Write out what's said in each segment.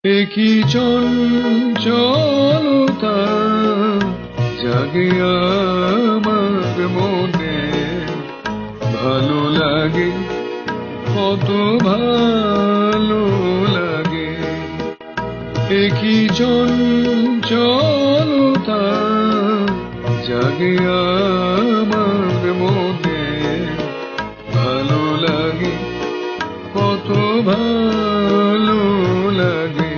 একই চঞ্চলতা জাগে আমার মনে, ভালো লাগে, কত ভালো লাগে। একই চঞ্চলতা জাগে আমার মনে, ভালো লাগে, কত ভালো লাগে।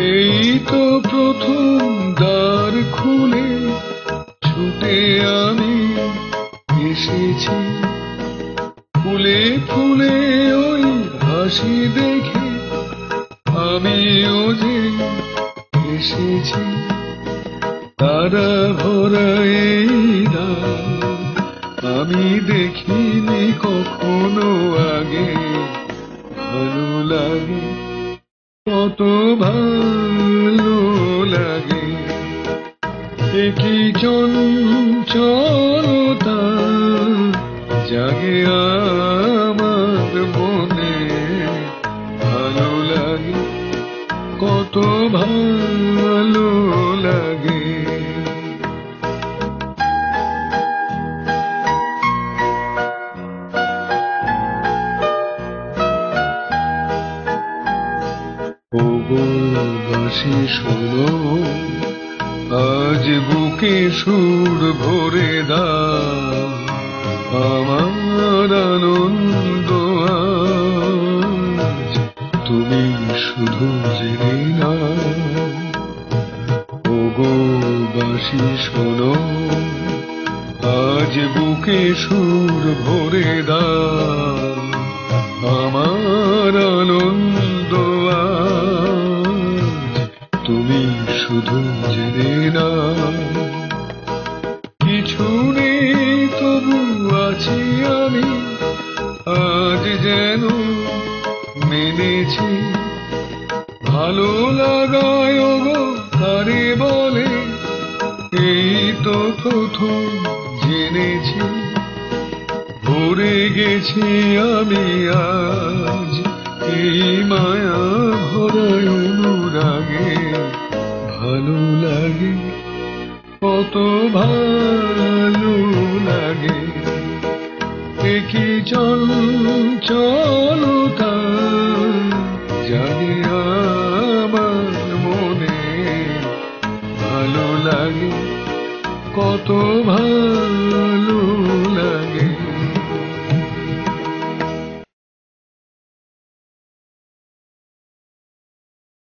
এই তো প্রথম দ্বার খুলে ছুটে আমি এসেছি, ফুলে ফুলে ওই হাসি দেখে আমিও যে এসেছি। তারা ভরা এই রাত আমি দেখিনি কখনো আগে, ভালো লাগে, কত ভালো লাগে। একই চঞ্চলতা জাগে আমার মনে, ভালো লাগে, কত ভালো লাগে। ওগো বাঁশি শোনো, আজ বুকে সুর ভরে দাও, আমার আনন্দ আজ তুমি শুধু জেনে নাও। ওগো বাঁশি শোনো, আজ বুকে সুর ভরে দাও, আমার আনন্দ আজ তুমি শুধু জেনে নাও। কিছু নেই তবু আছি আমি, আজ যেন মেনেছি, ভালো লাগায় গো তারে বলে, এই তো প্রথম জেনেছি। ভরে গেছি আমি আজ এই মায়া ভরা অনুরাগে, ভালো লাগে, কত ভালো লাগে। একই চঞ্চলতা জাগে আমার মনে, ভালো লাগে, কত ভালো